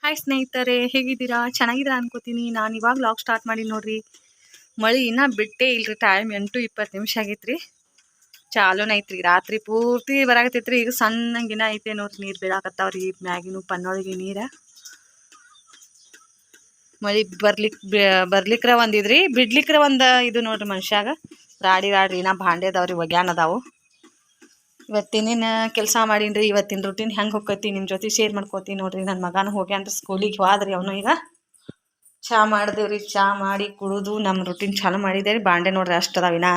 Hi ಸ್ನೇಹಿತರೆ, ಹೇಗಿದ್ದೀರಾ? ಚೆನ್ನಾಗಿದ್ದೀರಾ ಅನ್ಕೋತೀನಿ. ನಾನು ಇವಾಗ ಲಾಗ್ ಸ್ಟಾರ್ಟ್ ಮಾಡಿ ನೋಡ್ರಿ. ಮಳೆ ಇನ್ನೂ ಬಿಟ್ಟೇ ಇಲ್ರಿ. ಟೈಮ್ 8:20 ನಿಮಿಷ ಆಗೈತ್ರಿ. ಚಾಲೂನ ಐತ್ರಿ. ರಾತ್ರಿ ಪೂರ್ತಿ ಬರಾಕತ್ತೈತ್ರಿ. ಈಗ ಸಣ್ಣಂಗಿನ ಐತೆ ನೋಡ್ರಿ. ನೀರು ಬೀಳಾಕತ್ತಾವ್ರಿ ಮ್ಯಾಗಿನೂ ಪನ್ನೊಳಗೆ ನೀರ. ಮಳೆ ಬರ್ಲಿಕ್ರ ಒಂದಿದ್ರಿ, ಬಿಡ್ಲಿಕ್ರ ಒಂದು ಇದು ನೋಡ್ರಿ. ಮನುಷ್ಯಾಗ ರಾಡಿ ಇನ್ನ ಭಾಂಡೆ ಅದಾವ್ರಿ, ಒಗ್ಯಾನ ಅದಾವು. ಇವತ್ತಿನ ಕೆಲಸ ಮಾಡೀನ್ರಿ. ಇವತ್ತಿನ ರೂಟೀನ್ ಹೆಂಗೆ ಹೋಗ್ತೈತಿ ನಿಮ್ಮ ಜೊತೆ ಶೇರ್ ಮಾಡ್ಕೋತೀನಿ ನೋಡ್ರಿ. ನನ್ನ ಮಗನ ಹೋಗ್ಯಾನ್ರಿ ಸ್ಕೂಲಿಗೆ. ಹೋದ್ರಿ ಅವನು. ಈಗ ಚಹಾ ಮಾಡಿದೇವ್ರಿ. ಚಹಾ ಮಾಡಿ ಕುಡಿದು ನಮ್ಮ ರೂಟೀನ್ ಚಾಲು ಮಾಡಿದೇವ್ರಿ. ಬಾಂಡೆ ನೋಡ್ರಿ ಅಷ್ಟು ಅದಾವಿನ.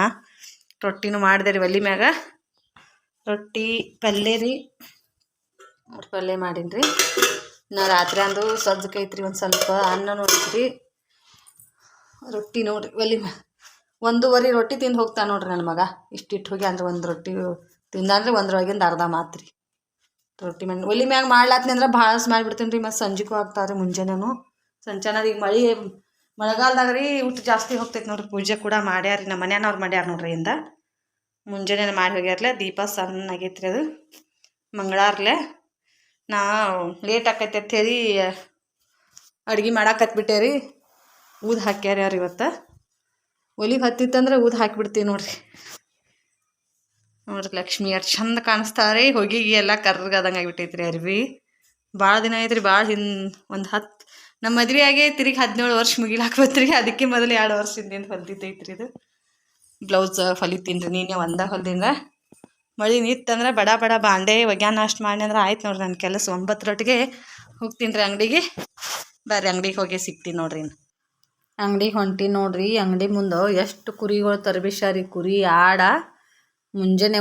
ರೊಟ್ಟಿನೂ ಮಾಡಿದೇವ್ರಿ ಒಲಿ ಮ್ಯಾಗ. ರೊಟ್ಟಿ ಪಲ್ಯ ರೀ, ಪಲ್ಯ ಮಾಡೀನ್ರಿ. ನಾ ರಾತ್ರಿ ಅಂದು ಸಜ್ಜಕೈತ್ರಿ, ಒಂದು ಸ್ವಲ್ಪ ಅನ್ನ ನೋಡಿದ್ರಿ. ರೊಟ್ಟಿ ನೋಡ್ರಿ ಒಲಿ ಮ್ಯಾಗ 1:15 ರೊಟ್ಟಿ ತಿಂದು ಹೋಗ್ತಾನೆ ನೋಡ್ರಿ ನನ್ನ ಮಗ. ಇಷ್ಟಿಟ್ಟು ಹೋಗಿ ಅಂದ್ರೆ ಒಂದು ರೊಟ್ಟಿ ತಿಂದಂದ್ರೆ ಒಂದ್ರೊಳಗಿಂದ ಅರ್ಧ ಮಾತ್ರಿ. ರೊಟ್ಟಿ ಮಾಡಿ ಒಲಿ ಮ್ಯಾಗ ಮಾಡ್ಲಾತ್ನಿ ಅಂದ್ರೆ ಭಾಳ ಮಾಡಿಬಿಡ್ತೀನಿ ರೀ. ಮತ್ತು ಸಂಜೆಗೂ ಆಗ್ತಾವ್ರಿ, ಮುಂಜಾನೆನೂ ಸಂಚಾನದ. ಈಗ ಮಳೆಗಾಲದಾಗ ರೀ ಊಟ ಜಾಸ್ತಿ ಹೋಗ್ತೈತೆ ನೋಡ್ರಿ. ಪೂಜೆ ಕೂಡ ಮಾಡ್ಯಾರ ನಮ್ಮ ಮನ್ಯಾನವ್ರು ಮಾಡ್ಯಾರ ನೋಡ್ರಿ. ಇಂದ ಮುಂಜಾನೆ ಮಾಡಿ ಹೋಗ್ಯಾರ್ಲೆ. ದೀಪ ಸಣ್ಣ ಆಗೈತ್ರಿ, ಅದು ಮಂಗಳಾರ್ಲೆ. ನಾ ಲೇಟ್ ಆಕೈತೆ ಅಂತ ಹೇಳಿ ಅಡ್ಗೆ ಮಾಡಾಕತ್ಬಿಟ್ಟೆ ರೀ. ಊದು ಹಾಕ್ಯಾರ ಯಾರು ಇವತ್ತು. ಒಲಿಗೆ ಹತ್ತಿತ್ತಂದ್ರೆ ಊದು ಹಾಕಿಬಿಡ್ತೀವಿ ನೋಡ್ರಿ. ನೋಡ್ರಿ ಲಕ್ಷ್ಮಿ ಎಷ್ಟು ಚಂದ ಕಾಣಿಸ್ತಾರೆ. ಹೊಗಿಗೆ ಎಲ್ಲ ಕರ್ರಗದಂಗೆ ಆಗಿಬಿಟ್ಟೈತ್ರಿ. ಅರ್ವಿ ಭಾಳ ದಿನ ಐತ್ರಿ. ಭಾಳ ಒಂದು ನಮ್ಮ ಮದುವೆ ಆಗಿ ತಿರುಗಿ 17 ವರ್ಷ ಮುಗಿಲಾಕ್ಬತ್ರಿ. ಅದಕ್ಕೆ ಮೊದಲು 2 ವರ್ಷದಿಂದ ಹೊಲ್ದಿದ್ದೈತ್ರಿ. ಇದು ಬ್ಲೌಸ್ ಹೊಲಿತೀನಿ ರೀ. ನೀನೇ ಒಂದೇ ಹೊಲ್ದಿಂದ. ಮಳೆ ನಿತ್ತಂದ್ರೆ ಬಡ ಬಡ ಬಾಂಡೆ ಒಗ್ಯಾನ ಅಷ್ಟು ಮಾಡಿ ಅಂದ್ರೆ ಆಯ್ತು ನೋಡ್ರಿ ನನ್ನ ಕೆಲಸ. 9 ಹೋಗ್ತೀನಿ ರೀ ಅಂಗಡಿಗೆ. ಬರ್ರಿ ಅಂಗಡಿಗೆ ಹೋಗಿ ಸಿಗ್ತೀನಿ ನೋಡ್ರಿ. ಅಂಗಡಿಗೆ ಹೊಂಟಿ ನೋಡ್ರಿ. ಅಂಗಡಿ ಮುಂದೆ ಎಷ್ಟು ಕುರಿಗಳು ತರಬಿಸಾರಿ. ಕುರಿ ಆಡ ಮುಂಜಾನೆ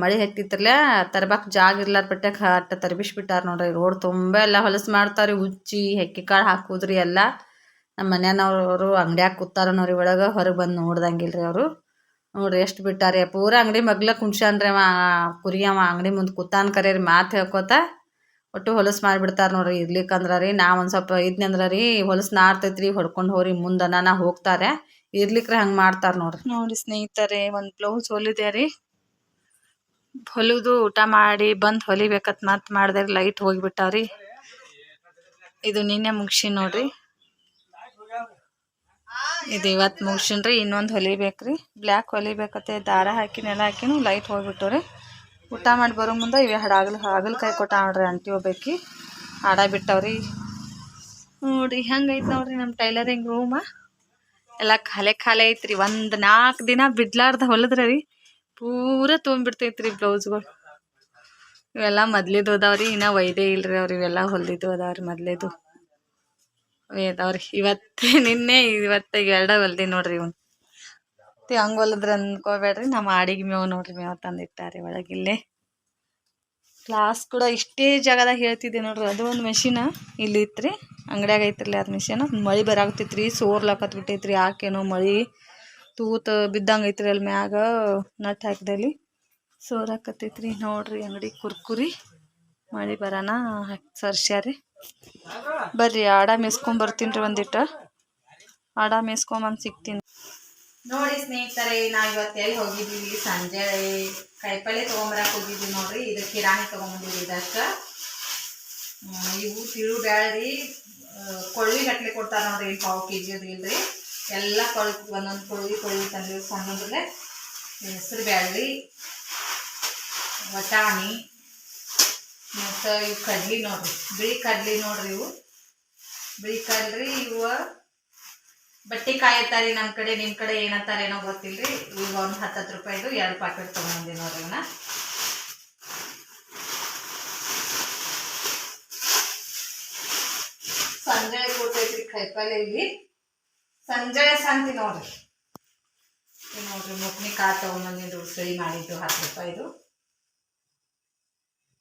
ಮಳೆ ಹತ್ತಿತ್ರಲ್ಲ ತರ್ಬಾಕ್ ಜಾಗ ಇರ್ಲಾರ ಬಿಟ್ಟಾಗ ಅಟ್ಟ ತರಬಿಸ್ಬಿಟ್ಟಾರ ನೋಡ್ರಿ. ರೋಡ್ ತುಂಬ ಎಲ್ಲ ಹೊಲಸು ಮಾಡ್ತಾರೆ. ಉಚ್ಚಿ ಹೆಕ್ಕಿ ಕಾಳು ಹಾಕುದ್ರಿ ಎಲ್ಲ. ನಮ್ಮ ಮನ್ಯಾನವರು ಅಂಗಡಿಯಾಗ ಕೂತಾರ ನೋಡ್ರಿ. ಒಳಗೆ ಹೊರಗೆ ಬಂದು ನೋಡ್ದಂಗಿಲ್ರಿ ಅವರು. ನೋಡ್ರಿ ಎಷ್ಟು ಬಿಟ್ಟಾರಿ. ಪೂರ ಅಂಗಡಿ ಮಗ್ಲ ಕುಣ್ಸ್ಯಾನ್ರಿ ಅವ. ಕುರಿ ಅವ ಅಂಗಡಿ ಮುಂದೆ ಕೂತಾನ ಕರೆ ಮಾತು ಹೇಳ್ಕೊತ ಒಟ್ಟು ಹೊಲಸು ಮಾಡಿಬಿಡ್ತಾರೆ ನೋಡ್ರಿ. ಇರ್ಲಿಕ್ಕಂದ್ರೆ ರೀ ನಾ ಒಂದು ಸ್ವಲ್ಪ ಇದ್ನಿ ಅಂದ್ರೆ ರೀ ಹೊಲಸು ನಾರ್ತೈತ್ರಿ. ಹೊಡ್ಕೊಂಡು ಹೋರಿ ಮುಂದೆ ನಾನು ಹೋಗ್ತಾರೆ. ಇರ್ಲಿಕ್ರೆ ಹಂಗೆ ಮಾಡ್ತಾರೆ ನೋಡ್ರಿ. ನೋಡಿ ಸ್ನೇಹಿತರೆ, ಒಂದು ಬ್ಲೌಸ್ ಹೊಲಿದೆ ರೀ. ಹೊಲಿದು ಊಟ ಮಾಡಿ ಬಂದು ಹೊಲಿಬೇಕತ್ ಮತ್ತೆ ಮಾಡಿದ್ರೆ ಲೈಟ್ ಹೋಗಿಬಿಟ್ಟಾವ್ರಿ. ಇದು ನಿನ್ನೆ ಮುಗಿಸಿ ನೋಡ್ರಿ. ಇದು ಇವತ್ತು ಮುಗಿಸಿನ್ರಿ. ಇನ್ನೊಂದು ಹೊಲಿಬೇಕ್ರಿ. ಬ್ಲ್ಯಾಕ್ ಹೊಲಿಬೇಕತ್ತೆ. ದಾರ ಹಾಕಿ ನೆಲ ಹಾಕಿನೂ ಲೈಟ್ ಹೋಗ್ಬಿಟ್ಟವ್ರಿ. ಊಟ ಮಾಡಿ ಬರೋ ಮುಂದೆ ಇವೆ ಹಾಗಲಕಾಯಿ ಕೊಟ್ಟ ನೋಡ್ರಿ ಅಂಟಿ ಹೋಗ್ಬೇಕಿ. ಆಡ ಬಿಟ್ಟವ್ರಿ. ನೋಡ್ರಿ ಹೆಂಗೈತೆ ನೋಡ್ರಿ ನಮ್ಮ ಟೈಲರಿಂಗ್ ರೂಮ. ಎಲ್ಲ ಖಾಲಿ ಐತ್ರಿ. ಒಂದು 4 ದಿನ ಬಿಡ್ಲಾರ್ದ ಹೊಲಿದ್ರೆ ರೀ ಪೂರ ತೊಗೊಂಡ್ಬಿಡ್ತೈತ್ರಿ ಬ್ಲೌಸ್ಗಳು. ಇವೆಲ್ಲ ಮೊದ್ಲಿದ್ದು ಅದಾವ್ರಿ. ಇನ್ನೂ ಒಯ್ದೇ ಇಲ್ರಿ ಅವ್ರು. ಇವೆಲ್ಲ ಹೊಲ್ದಿದ್ದು ಅದಾವ್ರಿ ಮೊದ್ಲೇದು ಅದಾವ್ರಿ. ನಿನ್ನೆ ಇವತ್ತು 2 ಹೊಲ್ದಿ ನೋಡ್ರಿ. ಇವ್ನು ಹಂಗೆ ಹೊಲಿದ್ರೆ ಅನ್ಕೋಬೇಡ್ರಿ. ನಮ್ಮ ಆಡಿಗೆ ಮೇವು ನೋಡ್ರಿ. ಮೇವು ತಂದಿಟ್ಟಾರಿ ಒಳಗಿಲ್ಲೇ. ಕ್ಲಾಸ್ ಕೂಡ ಇಷ್ಟೇ ಜಾಗದಾಗ ಹೇಳ್ತಿದ್ದೆ ನೋಡ್ರಿ. ಅದು ಒಂದು ಮೆಷಿನ ಇಲ್ಲಿ ಇತ್ರಿ, ಅಂಗಡಿಯಾಗ ಐತ್ರಿ ಅದು ಮೆಷಿನ್. ಮಳೆ ಬರಾಕತ್ತೈತ್ರಿ. ಸೋರ್ಲಾಕತ್ಬಿಟ್ಟೈತ್ರಿ. ಯಾಕೇನೋ ಮಳೆ ತೂತು ಬಿದ್ದಂಗೆ ಐತ್ರಿ ಅಲ್ಲಿ ಮ್ಯಾಗ ನಟ್ ಹಾಕಿದಲ್ಲಿ ಸೋರಾಕತ್ತೈತ್ರಿ. ನೋಡ್ರಿ ಅಂಗಡಿ ಕುರ್ಕುರಿ ಮಳೆ ಬರೋಣ ಸರ್ಸ್ಯಾರಿ. ಬರ್ರಿ ಆಡ ಮೇಸ್ಕೊಂಬರ್ತೀನಿ ರೀ. ಒಂದಿಟ್ಟು ಆಡ ಮೇಸ್ಕೊಂಬಂದು ಸಿಗ್ತೀನಿ ನೋಡಿ ಸ್ನೇಹಿತರೆ. ನಾವು ಇವತ್ತು ಎಲ್ಲಿ ಹೋಗಿದ್ದೀವಿ? ಸಂಜೆ ಕಾಯಿಪಲ್ಲೆ ತೊಗೊಂಬರಕ್ಕೆ ಹೋಗಿದ್ವಿ ನೋಡ್ರಿ. ಇದು ಕಿರಾಣಿ ತೊಗೊಂಬಂದಿದ್ವಿ. ಇದಕ್ಕೆ ಇವು ತಿಳು ಬ್ಯಾಳ್ರಿ ಕೊಳ್ಳಿ ಗಟ್ಲೆ ಕೊಡ್ತಾರೆ ನೋಡ್ರಿ. 1/4 kg ಅದು ಇಲ್ರಿ. ಎಲ್ಲ ಒಂದೊಂದು ಕೊಳ್ಳಿ ತಂದಿವಿ. ಸಣ್ಣದ್ರಲ್ಲೇ ಹೆಸರು ಬ್ಯಾಳ್ರಿ, ವಟಾಣಿ, ಮತ್ತು ಇವು ಕಡ್ಲಿ ನೋಡ್ರಿ. ಬಿಳಿ ಕಡ್ಲಿ ನೋಡ್ರಿ. ಇವು ಬಿಳಿ ಕಡ್ಲಿ. ಇವು ಬಟ್ಟೆ ಕಾಯತ್ತಾರೆ ನಮ್ಮ ಕಡೆ. ನಿಮ್ಮ ಕಡೆ ಏನತ್ತಾರೆ ಏನೋ ಗೊತ್ತಿಲ್ರಿ. ಈಗ ಒಂದು 10 ರೂಪಾಯಿದು 2 ಪ್ಯಾಕೆಟ್ ತೊಗೊಂಬಂದಿ ನೋಡ್ರಿ. ಇವನ್ನ ಸಂಜೆ ಕೊಟ್ಟೈತ್ರಿ ಕಾಯಿಪಲ್ಲೆ. ಇಲ್ಲಿ ಸಂಜೆ ಸಂತಿ ನೋಡ್ರಿ. ನೋಡ್ರಿ ಮುಕ್ನಿ ಕಾಳು ತೊಗೊಂಬಂದಿದ್ದು ಉಸಳಿ ಮಾಡಿದ್ದು 10 ರೂಪಾಯಿದು.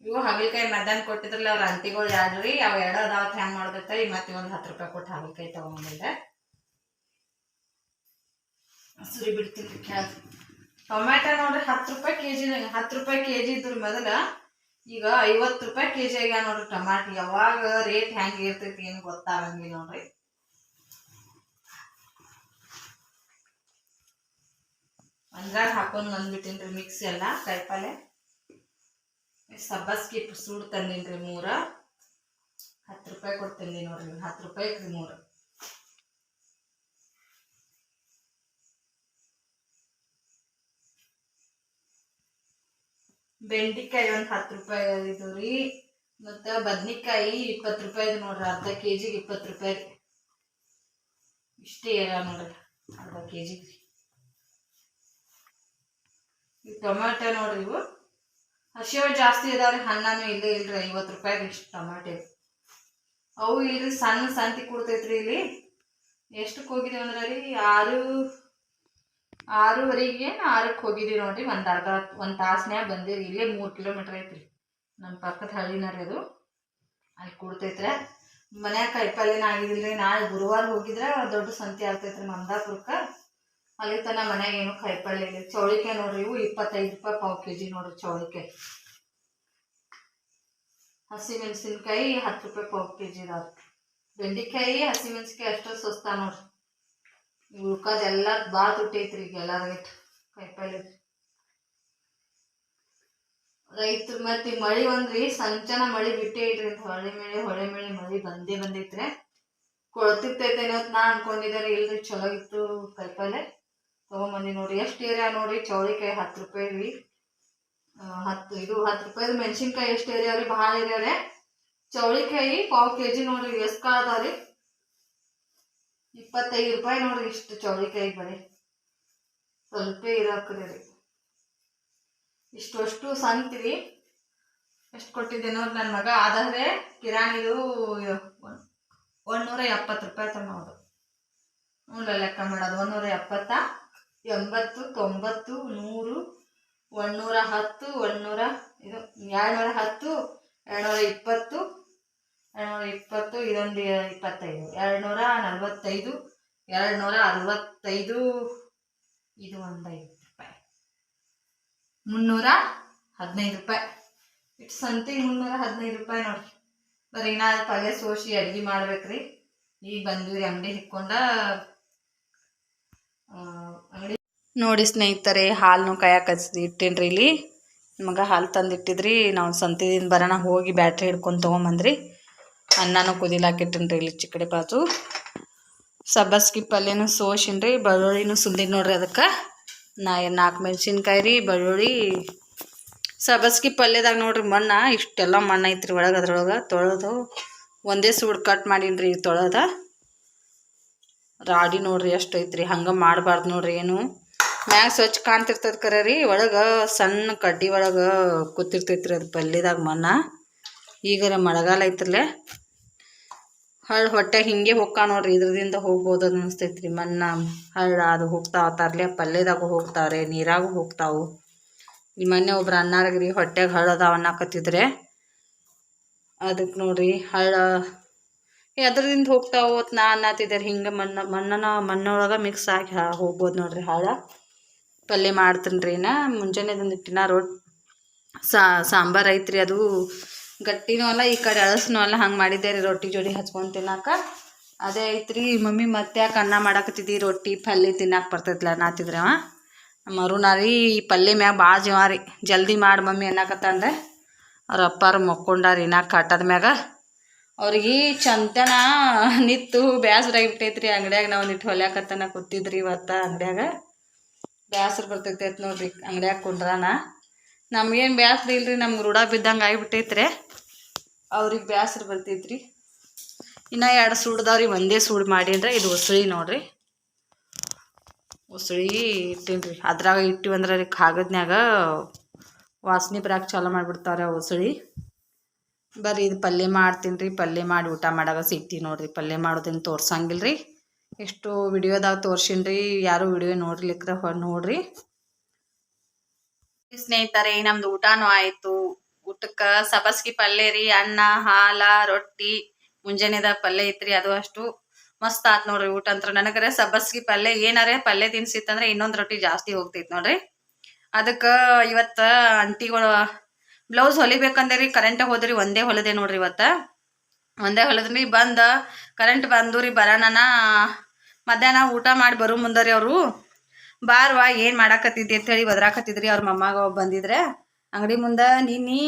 ಇವು ಹಾಗಲಕಾಯಿ ಮಧ್ಯಾಹ್ನ ಕೊಟ್ಟಿದ್ರಲ್ಲ ಅವ್ರ ಅಂಟಿಗಳು 2 ರೀ. ಅವು 2 ಅದಾವತ್ತು ಹೆಂಗೆ ಮಾಡ್ಬೇಕು. ಮತ್ತೆ ಒಂದು 10 ರೂಪಾಯಿ ಕೊಟ್ಟು ಹಾಗಲಕಾಯಿ ತೊಗೊಂಬಂದಿದ್ದೆ. ಸುರಿ ಬಿಡ್ತೀನಿ ಕೆಳಗೆ. ಟೊಮ್ಯಾಟೊ ನೋಡ್ರಿ 10 ರೂಪಾಯಿ kg. 10 ರೂಪಾಯಿ kg ಇದ್ರು ಮೊದಲ. ಈಗ 50 ರೂಪಾಯಿ kg ಆಗ್ಯಾವ ನೋಡ್ರಿ ಟೊಮ್ಯಾಟೊ. ಯಾವಾಗ ರೇಟ್ ಹೆಂಗೆ ಇರ್ತೈತಿ ಏನು ಗೊತ್ತಾಗಂಗಿಲ್ಲ ನೋಡ್ರಿ. ಒಂದ್ರಾಗ ಹಾಕೊಂಡು ಬಂದ್ಬಿಟ್ಟಿನ್ರಿ ಮಿಕ್ಸ್ ಎಲ್ಲ ಕಾಯಿಪಲ್ಲೆ. ಸಬ್ಬಸ್ಗಿ ಸೂಡು ತಂದಿನ್ರಿ 3. 10 ರೂಪಾಯಿ ಕೊಡ್ತೀನಿ ನೋಡ್ರಿ, 10 ರೂಪಾಯಿ 3. ಬೆಂಡಿಕಾಯಿ ಒಂದು 10 ರೂಪಾಯಿ ಇದು ರೀ. ಮತ್ತು ಬದ್ನಿಕಾಯಿ 20 ರೂಪಾಯಿ ನೋಡ್ರಿ, ಅರ್ಧ ಕೆಜಿಗೆ 20 ರೂಪಾಯಿ. ಇಷ್ಟೇ ನೋಡ್ರಿ ಅರ್ಧ ಕೆಜಿಗೆ. ಈ ಟೊಮ್ಯಾಟೊ ನೋಡ್ರಿ, ಇವು ಹಸಿವು ಜಾಸ್ತಿ ಇದಾವ್ರಿ, ಹಣ್ಣಾನು ಇಲ್ಲೇ ಇಲ್ರಿ. 50 ರೂಪಾಯಿ ಇಷ್ಟು ಟೊಮ್ಯಾಟೊ. ಅವು ಇಲ್ರಿ, ಸಣ್ಣ ಸಂತಿ ಕೊಡ್ತೈತ್ರಿ ಇಲ್ಲಿ. ಎಷ್ಟಕ್ಕೆ ಹೋಗಿದ್ದೀವಿ ಅಂದ್ರೆ ರೀ 6:30ಗೆ 6ಕ್ಕೆ ಹೋಗಿದ್ದೀವಿ ನೋಡ್ರಿ. ಒಂದು ತಾಸ್ನ್ಯಾಗ ಬಂದಿರಿ. ಇಲ್ಲೇ 3 ಕಿಲೋಮೀಟ್ರ್ ಐತ್ರಿ, ನಮ್ಮ ಪಕ್ಕದ ಹಳ್ಳಿನಾರ ಅದು. ಅಲ್ಲಿ ಕೊಡ್ತೈತ್ರೆ. ಮನ್ಯಾಗ ಕಾಯಿಪಲ್ಯನ ಆಗಿದಿಲ್ರಿ. ನಾಳೆ ಗುರುವಾರ ಹೋಗಿದ್ರೆ ದೊಡ್ಡ ಸಂತೆ ಆಗ್ತೈತ್ರಿ ಮಮದಾಪುರಕ್ಕೆ. ಅಲ್ಲಿ ತನ ಮನ್ಯಾಗ ಏನು ಕಾಯಿಪಲ್ಯ ಇಲ್ಲ. ಚೌಳಿಕಾಯಿ ನೋಡ್ರಿ, ಇವು 25 ರೂಪಾಯಿ ಪಾವು ಕೆಜಿ ನೋಡ್ರಿ ಚೌಳಿಕಾಯಿ. ಹಸಿಮೆಣಸಿನ್ಕಾಯಿ 10 ರೂಪಾಯಿ ಪಾವು ಕೆಜಿ ಇದಾವೆ. ಬೆಂಡೆಕಾಯಿ ಹಸಿಮೆಣಸಿನ್ಕಾಯಿ ಅಷ್ಟು ಸ್ವಸ್ತ ನೋಡ್ರಿ. ಉಳ್ಕೋದೆಲ್ಲ ಭಾಳ ತುಟ್ಟೈತ್ರಿ ಈಗ ಎಲ್ಲರಿಗೆ ಕಾಯಿಪಲ್ಯ. ರೈತರು ಮತ್ತೆ ಮಳಿ ಒಂದ್ರಿ, ಸಂಚನ ಮಳಿ ಬಿಟ್ಟೇ ಇಡ್ರಿ. ಹೊಳೆ ಮಳೆ ಮಳಿ ಬಂದೈತ್ರಿ. ಕೊಳ್ತಿರ್ತೈತೇನೋ ನಾ ಅನ್ಕೊಂಡಿದ್ದಾರೆ. ಇಲ್ರಿ, ಚಲೋ ಇತ್ತು ಕಾಯಿಪಲ್ಯ. ತೊಗೊಂಬಂದಿ ನೋಡ್ರಿ. ಎಷ್ಟು ಏರಿಯಾ ನೋಡ್ರಿ. ಚೌಳಿಕಾಯಿ 10 ರೂಪಾಯಿ ರೀ. 10 ರೂಪಾಯಿದು ಮೆಣಸಿನ್ಕಾಯಿ ಎಷ್ಟು ಏರಿಯಾ ರೀ, ಭಾಳ ಏರಿಯಾ ರೀ. ಚೌಳಿಕಾಯಿ ಪಾವು ಕೆಜಿ ನೋಡ್ರಿ ಎಷ್ಟು ಕಾಳದಾವ್ರಿ, 25 ರೂಪಾಯಿ ನೋಡ್ರಿ. ಇಷ್ಟು ಚೌಳಿಕಾಯಿ ಬರೀ ಸ್ವಲ್ಪ ಇರಾಕ್ರಿ ರೀ. ಇಷ್ಟು ಸಂತಿರಿ. ಎಷ್ಟು ಕೊಟ್ಟಿದ್ದೆ ನೋಡ್ರಿ. ನನ್ನ ಮಗ ಆದ್ರೆ ಕಿರಾಣಿದು 170 ರೂಪಾಯಿ ತನ್ನೋದು. ಲೆಕ್ಕ ಮಾಡೋದು 170, 80, 90, 100, 110, 210, 220, 220, ಇದೊಂದು 25, 245, 265, ಇದು ಒಂದು 5 ರೂಪಾಯಿ, 315 ರೂಪಾಯಿ. ಇಟ್ಟು ಸಂತಿಗೆ 315 ರೂಪಾಯಿ ನೋಡ್ರಿ. ಬರೀ ನಾ ಪಲ್ಯ ಸೋಸಿ ಅಡ್ಗೆ ಮಾಡ್ಬೇಕ್ರಿ. ಈಗ ಬಂದ್ವಿ ಅಂಗಡಿ ಹಿಕ್ಕೊಂಡ. ಅಂಗಡಿ ನೋಡಿ ಸ್ನೇಹಿತರೆ, ಹಾಲು ಕಾಯಕ್ಕೆ ಇಟ್ಟೇನ್ರಿ. ಇಲ್ಲಿ ಮಗ ಹಾಲು ತಂದಿಟ್ಟಿದ್ರಿ. ನಾವು ಸಂತಿದಿಂದ ಬರೋಣ ಹೋಗಿ ಬ್ಯಾಟ್ರಿ ಹಿಡ್ಕೊಂಡು ತೊಗೊಂಬಂದ್ರಿ. ಅನ್ನನೂ ಕುದಿಲಾಕಿಟ್ಟೇನ್ರಿ ಇಲ್ಲಿ ಚಿಕ್ಕಡೆ ಬಾಜು. ಸಬ್ಬಸ್ಗಿ ಪಲ್ಯನೂ ಸೋಸಿನ್ರಿ, ಬೆಳ್ಳುಳ್ಳಿನೂ ಸುಂದಿನಿ ನೋಡ್ರಿ. ಅದಕ್ಕೆ 4 ಮೆಣಸಿನ್ಕಾಯಿ ರೀ, ಬೆಳ್ಳುಳ್ಳಿ. ಸಬ್ಬಸ್ಗಿ ಪಲ್ಯದಾಗ ನೋಡ್ರಿ ಮಣ್ಣ ಇಷ್ಟೆಲ್ಲ ಮಣ್ಣು ಐತ್ರಿ ಒಳಗೆ. ಅದ್ರೊಳಗೆ ತೊಳೆದು ಒಂದೇ ಸೂಡು ಕಟ್ ಮಾಡೀನ್ರಿ. ತೊಳೆದ ರಾಡಿ ನೋಡ್ರಿ ಎಷ್ಟು ಐತ್ರಿ. ಹಂಗೆ ಮಾಡಬಾರ್ದು ನೋಡ್ರಿ. ಏನು ಮ್ಯಾಗ ಸ್ವಚ್ಛ ಕಾಣ್ತಿರ್ತದೆ ಕರೆ ರೀ, ಒಳಗೆ ಸಣ್ಣ ಕಡ್ಡಿ ಒಳಗೆ ಕೂತಿರ್ತೈತ್ರಿ ಅದು ಪಲ್ಯದಾಗ ಮಣ್ಣ. ಈಗರ ಮಳೆಗಾಲ ಐತ್ರಲ್ಲೇ ಹೊಟ್ಟೆ ಹಿಂಗೆ ಹೋಗ್ತಾ ನೋಡ್ರಿ. ಇದ್ರದಿಂದ ಹೋಗ್ಬೋದು ಅದು ಅನಿಸ್ತೈತ್ರಿ. ಮಣ್ಣ ಹಳ್ಳ ಅದು ಹೋಗ್ತಾವ ತರ್ಲೆ ಪಲ್ಯದಾಗೂ ಹೋಗ್ತಾವ್ರೆ, ನೀರಾಗೂ ಹೋಗ್ತಾವು. ಈ ಮೊನ್ನೆ ಒಬ್ರು ಅನ್ನಾರಗ್ರಿ ಹೊಟ್ಟೆಗೆ ಹಳ್ಳದಾವ ಅನ್ನಕತ್ತಿದ್ರೆ, ಅದಕ್ಕೆ ನೋಡ್ರಿ ಹಳ್ಳ ಎದ್ರದಿಂದ ಹೋಗ್ತಾವ ಅಂತ ನಾ ಅನ್ನತ್ತಿದ್ದಾರೆ. ಹಿಂಗೆ ಮಣ್ಣೊಳಗೆ ಮಿಕ್ಸ್ ಆಗಿ ಹೋಗ್ಬೋದು ನೋಡ್ರಿ ಹಳ್ಳ. ಪಲ್ಯ ಮಾಡ್ತೀನಿ ರೀ. ಮುಂಜಾನೆ ತಂದಿಟ್ಟಿನ ಸಾಂಬಾರು ಐತ್ರಿ. ಅದು ಗಟ್ಟಿನೂ ಅಲ್ಲ, ಈ ಕಡೆ ಅಳಸನೂ ಅಲ್ಲ. ಹಂಗೆ ಮಾಡಿದ್ದೆ ರೀ ರೊಟ್ಟಿ ಜೋಡಿ ಹಚ್ಕೊಂಡು ತಿನ್ನಾಕ. ಅದೇ ಐತ್ರಿ. ಮಮ್ಮಿ ಮತ್ತೆ ಯಾಕೆ ಅನ್ನ ಮಾಡಾಕತ್ತಿದ್ದಿ, ರೊಟ್ಟಿ ಪಲ್ಯ ತಿನ್ನಾಕೆ ಬರ್ತೈತಿಲ್ಲ ಅನ್ನತ್ತಿದ್ರೆ ಅವ ಮರುನಾರಿ. ಈ ಪಲ್ಯ ಮ್ಯಾಗ ಭಾಳ ಜೀವ ರೀ. ಜಲ್ದಿ ಮಾಡಿ ಮಮ್ಮಿ ಅನ್ನಕತ್ತಂದ್ರೆ ಅವ್ರ ಅಪ್ಪಾರು ಮಕ್ಕೊಂಡಾರಿ ಕಾಟದ ಮ್ಯಾಗ. ಅವ್ರಿಗೆ ಚಂತನ ನಿತ್ತು ಬೇಸರಾಗಿಬಿಟ್ಟೈತ್ರಿ. ಅಂಗಡ್ಯಾಗ ನಾವು ಒಂದಿಟ್ಟು ಹೊಲ್ಯಾಕತ್ತನ ಕೂತಿದ್ರಿ ಇವತ್ತು. ಅಂಗಡ್ಯಾಗ ಬೇಸರ ಬರ್ತೈತೆ ನೋಡ್ರಿ. ಅಂಗಡ್ಯಾಗ ಕುಂಡ್ರಾನ ನಮ್ಗೇನು ಬೇಸರ ಇಲ್ರಿ, ನಮ್ಗೆ ರೂಢ ಬಿದ್ದಂಗೆ ಆಗಿಬಿಟ್ಟೈತ್ರಿ. ಅವ್ರಿಗೆ ಬೇಸರ ಬರ್ತೈತ್ರಿ. ಇನ್ನು 2 ಸೂಡ್ದವ್ರಿ, ಒಂದೇ ಸೂಡು ಮಾಡೀನ್ರಿ. ಇದು ಉಸುಳಿ ನೋಡ್ರಿ. ಉಸುಳಿ ಇಟ್ಟೇನ್ರಿ. ಅದ್ರಾಗ ಇಟ್ಟಿವಂದ್ರೆ ರೀ ಕಾಗದ್ನ್ಯಾಗ ವಾಸನೆ ಬರಾಕ್ ಚಾಲು ಮಾಡಿಬಿಡ್ತಾವ್ರಿ ಆ ಉಸುಳಿ. ಬರ್ರಿ ಇದು ಪಲ್ಯ ಮಾಡ್ತೀನಿ ರೀ. ಪಲ್ಯ ಮಾಡಿ ಊಟ ಮಾಡಾಗ ಸಿಗ್ತೀವಿ ನೋಡ್ರಿ. ಪಲ್ಯ ಮಾಡೋದನ್ನು ತೋರ್ಸಂಗಿಲ್ಲ ರೀ. ಎಷ್ಟು ವಿಡಿಯೋದಾಗ ತೋರ್ಸಿನ್ರಿ. ಯಾರು ವಿಡಿಯೋ ನೋಡ್ಲಿಕ್ರ ನೋಡ್ರಿ ಸ್ನೇಹಿತರೆ. ನಮ್ದು ಊಟನೂ ಆಯಿತು. ಊಟಕ್ಕೆ ಸಬ್ಬಸ್ಗಿ ಪಲ್ಯ ರೀ, ಅನ್ನ, ಹಾಲ, ರೊಟ್ಟಿ. ಮುಂಜಾನೆದಾಗ ಪಲ್ಯ ಐತ್ರಿ, ಅದು ಅಷ್ಟು ಮಸ್ತ್ ಆತ್ ನೋಡ್ರಿ ಊಟ ಅಂತ. ನನಗರೆ ಸಬ್ಬಸ್ಗಿ ಪಲ್ಯ ಏನಾರೇ ಪಲ್ಯ ತಿನ್ಸಿತ್ತಂದ್ರೆ ಇನ್ನೊಂದು ರೊಟ್ಟಿ ಜಾಸ್ತಿ ಹೋಗ್ತೈತಿ ನೋಡ್ರಿ. ಅದಕ್ಕೆ ಇವತ್ತು ಅಂಟಿಗಳು ಬ್ಲೌಸ್ ಹೊಲಿಬೇಕಂದ್ರಿ. ಕರೆಂಟ್ ಹೋದ್ರಿ, ಒಂದೇ ಹೊಲದೆ ನೋಡ್ರಿ. ಇವತ್ತು ಒಂದೇ ಹೊಲದ್ರಿ. ಕರೆಂಟ್ ಬಂದು ರೀ ಬರೋಣ ಮಧ್ಯಾಹ್ನ ಊಟ ಮಾಡಿ ಬರೋ ಮುಂದರಿ ಅವರು ಬಾರ್ವಾ ಏನು ಮಾಡಾಕತ್ತಿದ್ದಿ ಅಂತೇಳಿ ಒದ್ರಾಕತ್ತಿದ್ರಿ. ಅವ್ರ ಮಮ್ಮಾಗ ಬಂದಿದ್ರೆ ಅಂಗಡಿ ಮುಂದೆ. ನಿನ್ನೆ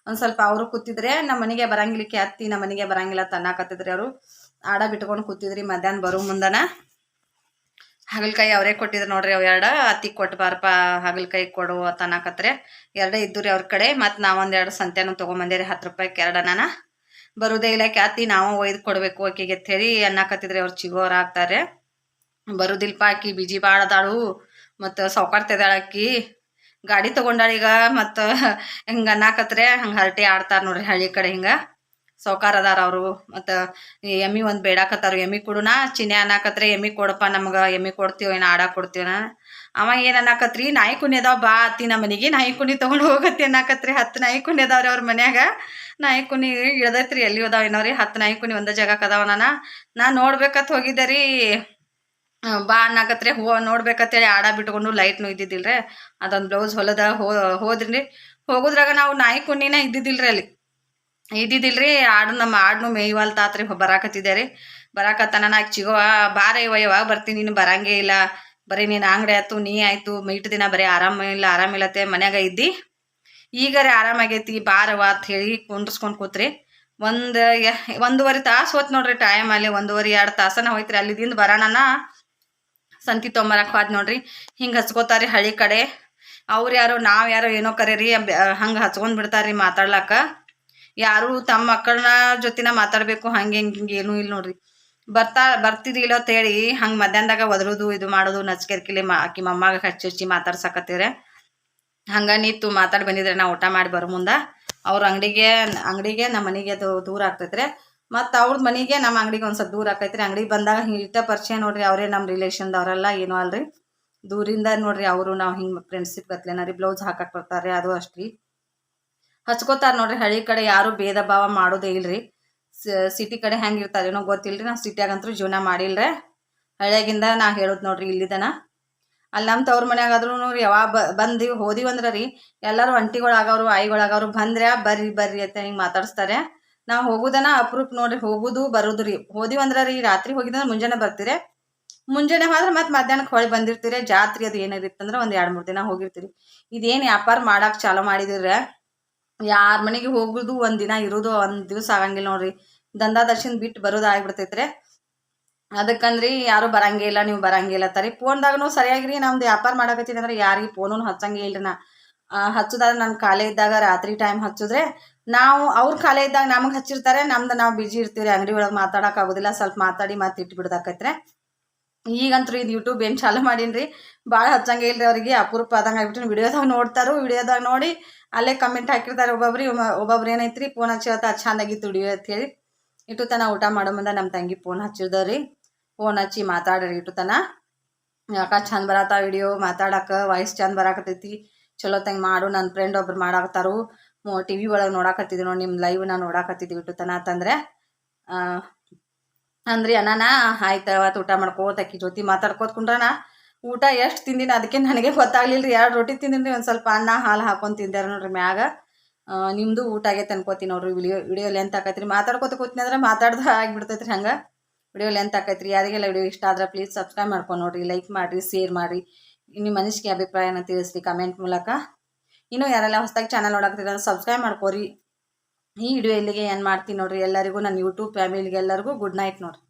ಒಂದು ಸ್ವಲ್ಪ ಅವರು ಕೂತಿದ್ರೆ ನಮ್ಮ ಮನೆಗೆ ಬರಂಗಿಲ್ಲಕ್ಕೆ ಅತ್ತಿ ನಮ್ಮ ಮನೆಗೆ ಬರಂಗಿಲ್ಲ ತನ್ನಾಕತ್ತಿದ್ರಿ ಅವರು ಆಡ ಬಿಟ್ಕೊಂಡು ಕೂತಿದ್ರಿ ಮಧ್ಯಾಹ್ನ ಬರೋ ಮುಂದನ ಹಾಗಲಕಾಯಿ ಅವರೇ ಕೊಟ್ಟಿದ್ರು ನೋಡ್ರಿ ಅವು ಎರಡು ಅತ್ತಿ ಕೊಟ್ಟು ಬಾರಪ್ಪ ಹಾಗಲಕಾಯಿ ಕೊಡು ತನ್ನಾಕತ್ರೆ ಎರಡೇ ಇದ್ದು ರೀ ಅವ್ರ ಕಡೆ ಮತ್ತು ನಾವೊಂದೆರಡು ಸಂತ್ಯಾನು ತೊಗೊಂಬಂದೇರಿ 10 ರೂಪಾಯಿಗೆ ಎರಡನ ಬರುದೇ ಇಲ್ಲ ಕ್ಯಾತಿ ನಾವು ಒಯ್ದು ಕೊಡಬೇಕು ಆಕಿಗೆ ಹೇಳಿ ಅನ್ನಕತ್ತಿದ್ರಿ ಅವ್ರು ಚಿಗೋರು ಆಗ್ತಾರೆ ಬರುದಿಲ್ಪ ಆಕಿ ಬಿಜಿ ಭಾಳ ಅದಾಳು ಮತ್ತು ಸೌಕಾರ್ತಿದಾಳ ಆಕಿ ಗಾಡಿ ತೊಗೊಂಡಾಳ ಈಗ ಮತ್ತು ಹಿಂಗೆ ಅನ್ನಕತ್ರೆ ಹಂಗೆ ಹರಟೆ ಆಡ್ತಾರೆ ನೋಡ್ರಿ ಹಳ್ಳಿ ಕಡೆ ಹಿಂಗೆ ಸೌಕಾರ ಅದಾರ ಅವರು ಮತ್ತು ಎಮ್ಮಿ ಒಂದು ಬೇಡಾಕತ್ತಾರ ಎಮ್ಮಿ ಕೊಡುನಾ ಚಿನ್ನೆ ಅನ್ನಕತ್ರೆ ಎಮ್ಮಿ ಕೊಡಪ್ಪ ನಮ್ಗೆ ಎಮ್ಮಿ ಕೊಡ್ತೀವಿ ಏನು ಆಡ ಕೊಡ್ತೀವನ ಅವ ಏನು ಅನ್ನಕತ್ರಿ ನಾಯಿ ಕುನಿ ಅದಾವ ಬಾ ಅತ್ತಿ ನಮ್ಮ ಮನೆಗೆ ನಾಯಿ ಕುನಿ ತೊಗೊಂಡು ಹೋಗತ್ತಿ ಅನ್ನಕತ್ರಿ 10 ನಾಯಿ ಕುನಿ ಅದಾವ್ರಿ ಅವ್ರ ಮನ್ಯಾಗ ನಾಯಿ ಕುನಿ ಇಳ್ದೈತ್ರಿ ಎಲ್ಲಿ ಅದಾವ ಏನೋರಿ 10 ನಾಯಿ ಕುನಿ ಒಂದೇ ಜಾಗಕ್ಕೆ ಅದಾವ ನಾನು ನೋಡ್ಬೇಕತ್ ಹೋಗಿದ್ದೆ ರೀ ಬಾ ಅನ್ನಕತ್ರೆ ನೋಡ್ಬೇಕಂತೇಳಿ ಆಡ ಬಿಟ್ಕೊಂಡು ಲೈಟ್ನು ಇದ್ದಿದ್ದಿಲ್ರಿ ಅದೊಂದು ಬ್ಲೌಸ್ ಹೊಲದ ಹೋದ್ರಿ ಹೋಗೋದ್ರಾಗ ನಾವು ನಾಯಿ ಕುಣ್ಣಿನ ಇದ್ದಿದ್ದಿಲ್ರಿ ಅಲ್ಲಿ ಇದ್ದಿದ್ದಿಲ್ರಿ ನಮ್ಮ ಆಡ್ನು ಮೇಯ್ವಲ್ತಾತ್ರಿ ಬರಾಕತ್ತಿದ್ದೆ ರೀ ಬರಾಕತ್ತಾನ ನಾಕ್ ಚಿಗೋ ಬಾರೇ ಯಾವಾಗ ಬರ್ತೀನಿ ನೀನು ಬರಂಗೇ ಇಲ್ಲ ಬರೀ ನೀನು ಅಂಗಡಿ ಆಯ್ತು ನೀ ಆಯ್ತು ಮೀಟ್ ದಿನ ಬರೀ ಆರಾಮಿಲ್ಲತ್ತೆ ಮನ್ಯಾಗ ಇದ್ದಿ ಈಗರೇ ಆರಾಮಾಗೈತಿ ಬಾರವ ಅಂತ ಹೇಳಿ ಕುಂಡ್ರಸ್ಕೊಂಡು ಕೂತ್ರಿ 1.5 ತಾಸು ಹೋತ್ ನೋಡ್ರಿ ಟೈಮ್ ಅಲ್ಲಿ 1.5-2 ತಾಸನ ಹೋಯ್ತ್ರಿ ಅಲ್ಲಿದಿಂದ ಬರೋಣ ಸಂತಿ ತೊಂಬರಕ್ಕೆ ಹೋದ್ ನೋಡ್ರಿ ಹಿಂಗೆ ಹಚ್ಕೋತಾರಿ ಹಳ್ಳಿ ಕಡೆ ಅವ್ರು ಯಾರೋ ನಾವು ಯಾರೋ ಏನೋ ಕರೀರಿ ಹಂಗೆ ಹಚ್ಕೊಂಡ್ ಬಿಡ್ತಾರ್ರಿ ಮಾತಾಡ್ಲಾಕ ಯಾರು ತಮ್ಮ ಮಕ್ಕಳನ್ನ ಜೊತೆನ ಮಾತಾಡಬೇಕು ಹಂಗೆ ಹಿಂಗೆ ಏನೂ ಇಲ್ಲ ನೋಡ್ರಿ ಬರ್ತಿದ್ದಿಲ್ಲ ಅಂತ ಹೇಳಿ ಹಂಗೆ ಮಧ್ಯಾಹ್ನದಾಗ ಒದರೋದು ಇದು ಮಾಡೋದು ನಚ್ಕೆರ್ಕಿಲಿ ಆಕಿ ಮಮ್ಮಾಗ ಹಚ್ಚಿ ಮಾತಾಡ್ಸಕತ್ತೀರ ಹಂಗೆ ನಿಂತು ಮಾತಾಡಿ ಬಂದಿದ್ರೆ ನಾವು ಊಟ ಮಾಡಿ ಬರೋ ಮುಂದೆ ಅವ್ರ ಅಂಗಡಿಗೆ ನಮ್ಮ ಮನೆಗೆ ಅದು ದೂರ ಆಗ್ತೈತ್ರಿ ಮತ್ತು ಅವ್ರ ಮನೆಗೆ ನಮ್ಮ ಅಂಗಡಿಗೆ ಒಂದು ಸ್ವಲ್ಪ ದೂರ ಆಕೈತ್ರಿ ಅಂಗಡಿಗೆ ಬಂದಾಗ ಹಿಂಗೆ ಪರಿಚಯ ನೋಡ್ರಿ ಅವರೇ ನಮ್ಮ ರಿಲೇಷನ್ದವರೆಲ್ಲ ಏನೋ ಅಲ್ರಿ ದೂರಿಂದ ನೋಡ್ರಿ ಅವರು ನಾವು ಹಿಂಗೆ ಫ್ರೆಂಡ್ಶಿಪ್ ಗತ್ಲೇನಾರಿ ಬ್ಲೌಸ್ ಹಾಕಕ್ಕೆ ಬರ್ತಾರೆ ಅದು ಅಷ್ಟ್ರಿ ಹಚ್ಕೋತಾರೆ ನೋಡ್ರಿ ಹಳ್ಳಿ ಕಡೆ ಯಾರು ಭೇದ ಭಾವ ಮಾಡೋದೇ ಇಲ್ರಿ ಸಿಟಿ ಕಡೆ ಹೆಂಗೆ ಇರ್ತಾರೇನೋ ಗೊತ್ತಿಲ್ರಿ ನಾವು ಸಿಟಿಯಾಗಂತೂ ಜೀವನ ಮಾಡಿಲ್ರಿ ಹಳ್ಳಿಯಾಗಿಂದ ನಾ ಹೇಳೋದು ನೋಡ್ರಿ ಇಲ್ಲಿದನ ಅಲ್ಲಿ ನಮ್ಮ ತವ್ರ ಮನ್ಯಾಗಾದ್ರೂ ನೋಡ್ರಿ ಯಾವಾಗ ಬಂದಿವಿ ಹೋದಿವಂದ್ರೆ ರೀ ಎಲ್ಲರೂ ಆಗೋರು ಆಯಿಗಳಾಗವ್ರು ಬಂದ್ರೆ ಬರ್ರಿ ಅಂತ ಹಿಂಗೆ ಮಾತಾಡಿಸ್ತಾರೆ ನಾವು ಹೋಗೋದನ ಅಪ್ರೂಪ್ ನೋಡ್ರಿ ಹೋಗೋದು ಬರೋದು ರೀ ಹೋದಿವಂದ್ರೆ ರೀ ರಾತ್ರಿ ಹೋಗಿದ್ರೆ ಮುಂಜಾನೆ ಬರ್ತೀರಿ ಮುಂಜಾನೆ ಹೋದ್ರೆ ಮತ್ತೆ ಮಧ್ಯಾಹ್ನಕ್ಕೆ ಹೊಳಿ ಬಂದಿರ್ತೀರಿ ಜಾತ್ರೆ ಅದು ಏನಾಗಿತ್ತಂದ್ರೆ ಒಂದು 2-3 ದಿನ ಹೋಗಿರ್ತೀರಿ ಇದೇನು ವ್ಯಾಪಾರ ಮಾಡಕ್ಕೆ ಚಾಲೂ ಮಾಡಿದಿರ ಯಾರ ಮನೆಗೆ ಹೋಗೋದು ಒಂದು ದಿನ ಇರೋದು ಒಂದು ದಿವಸ ಆಗಂಗಿಲ್ಲ ನೋಡ್ರಿ ದಂಧಾ ದರ್ಶನ ಬಿಟ್ಟು ಬರೋದು ಆಗಿಬಿಡ್ತೈತ್ರಿ ಅದಕ್ಕಂದ್ರಿ ಯಾರು ಬರಂಗಿಲ್ಲ ನೀವು ಬರಂಗಿಲ್ಲ ತರಿ ಫೋನ್ದಾಗೂ ಸರಿಯಾಗಿರಿ ನಮ್ದು ವ್ಯಾಪಾರ ಮಾಡಕತ್ತೀನಿ ಅಂದ್ರೆ ಯಾರಿಗೆ ಫೋನು ಹಚ್ಚಂಗೆ ಇಲ್ರಿ ನಾ ಹಚ್ಚೋದಾದ್ರೆ ನಾನು ಖಾಲಿ ಇದ್ದಾಗ ರಾತ್ರಿ ಟೈಮ್ ಹಚ್ಚಿದ್ರೆ ನಾವು ಅವ್ರ ಖಾಲಿ ಇದ್ದಾಗ ನಮಗೆ ಹಚ್ಚಿರ್ತಾರೆ ನಮ್ದು ನಾವು ಬಿಜಿ ಇರ್ತೀವಿ ಅಂಗಡಿ ಒಳಗೆ ಮಾತಾಡೋಕ್ಕಾಗೋದಿಲ್ಲ ಸ್ವಲ್ಪ ಮಾತಾಡಿ ಮತ್ತೆ ಇಟ್ಬಿಡ್ದಾಕೈತ್ರೆ ಈಗಂತೂ ಇದು ಯೂಟ್ಯೂಬ್ ಏನು ಚಾಲು ಮಾಡೀನಿ ಭಾಳ ಹಚ್ಚಂಗೆ ಇಲ್ರಿ ಅವ್ರಿಗೆ ಅಪರೂಪ ಆದಂಗೆ ಆಗ್ಬಿಟ್ಟು ವಿಡಿಯೋದಾಗ ನೋಡ್ತಾರೋ ವಿಡಿಯೋದಾಗ ನೋಡಿ ಅಲ್ಲೇ ಕಮೆಂಟ್ ಹಾಕಿರ್ತಾರೆ ಒಬ್ಬೊಬ್ರು ಏನೈತ್ರಿ ಫೋನ್ ಹಚ್ಚಿವತ್ತ ಚಂದಾಗಿತ್ತು ವಿಡಿಯೋ ಅಂತೇಳಿ ಇಟ್ಟು ತನ ಊಟ ಮಾಡೋ ಮುಂದೆ ನಮ್ಮ ತಂಗಿ ಫೋನ್ ಹಚ್ಚಿದವ್ರಿ ಫೋನ್ ಹಚ್ಚಿ ಮಾತಾಡ್ರಿ ಇಟ್ಟು ತನ ಯಾಕೆ ಚಂದ ಬರತ್ತ ವಿಡಿಯೋ ಮಾತಾಡಕ್ಕೆ ವಾಯ್ಸ್ ಚಂದ ಬರಾಕತ್ತೈತಿ ಚಲೋ ತಂಗೆ ಮಾಡು ನನ್ನ ಫ್ರೆಂಡ್ ಒಬ್ರು ಮಾಡಾಕತ್ತಾರು TV ಒಳಗೆ ನೋಡಾಕತ್ತಿದ್ವಿ ನೋಡಿ ನಿಮ್ಮ ಲೈವ್ ನಾ ನೋಡಾಕತ್ತಿದ್ವಿ ಇಟ್ಟು ತನ ಅಂತಂದ್ರೆ ಅಂದ್ರಿ ಅಣ್ಣನ ಆಯ್ತು ಅವತ್ತು ಊಟ ಮಾಡ್ಕೋತ ಅಕ್ಕಿ ಜೊತೆ ಮಾತಾಡ್ಕೋತ ಕುಂಡ್ರಣ ಊಟ ಎಷ್ಟು ತಿಂದಿನ ಅದಕ್ಕೆ ನನಗೆ ಗೊತ್ತಾಗ್ಲಿಲ್ಲ ರೀ 2 ರೊಟ್ಟಿ ತಿಂದಿನಿ ಒಂದು ಸ್ವಲ್ಪ ಅನ್ನ ಹಾಲು ಹಾಕೊಂಡು ತಿಂದಾರ ನೋಡ್ರಿ ಮ್ಯಾಗ ನಿಮ್ಮದು ಊಟ ಆಗೈತೆ ಅನ್ಕೋತೀನಿ ನೋಡ್ರಿ ವಿಡಿಯೋ ಲೆಂತ್ ಆಕೈತ್ರಿ ಮಾತಾಡ್ಕೋತ ಕೂತೀನಿ ಅಂದ್ರೆ ಮಾತಾಡ್ದ ಆಗಿಬಿಡ್ತೈತ್ರಿ ಹಂಗೆ ವಿಡಿಯೋ ಲೆಂತ್ ಆಕೈತ್ರಿ ಯಾರಿಗೆಲ್ಲ ವಿಡಿಯೋ ಇಷ್ಟ ಆದ್ರೆ ಪ್ಲೀಸ್ ಸಬ್ಸ್ಕ್ರೈಬ್ ಮಾಡ್ಕೊಂಡು ನೋಡ್ರಿ ಲೈಕ್ ಮಾಡಿರಿ ಶೇರ್ ಮಾಡಿರಿ ನಿಮ್ಮ ಮನಸ್ಸಿಗೆ ಅಭಿಪ್ರಾಯನ ತಿಳಿಸ್ರಿ ಕಮೆಂಟ್ ಮೂಲಕ ಇನ್ನೂ ಯಾರೆಲ್ಲ ಹೊಸದಾಗಿ ಚಾನಲ್ ನೋಡಾಕ್ತೀರ ಸಬ್ಸ್ಕ್ರೈಬ್ ಮಾಡ್ಕೋರಿ ಈ ವಿಡಿಯೋ ಇಲ್ಲಿಗೆ ಏನು ಮಾಡ್ತೀನಿ ನೋಡ್ರಿ ಎಲ್ಲರಿಗೂ ನನ್ನ ಯೂಟ್ಯೂಬ್ ಫ್ಯಾಮಿಲಿಗೆ ಎಲ್ಲರಿಗೂ ಗುಡ್ ನೈಟ್ ನೋಡ್ರಿ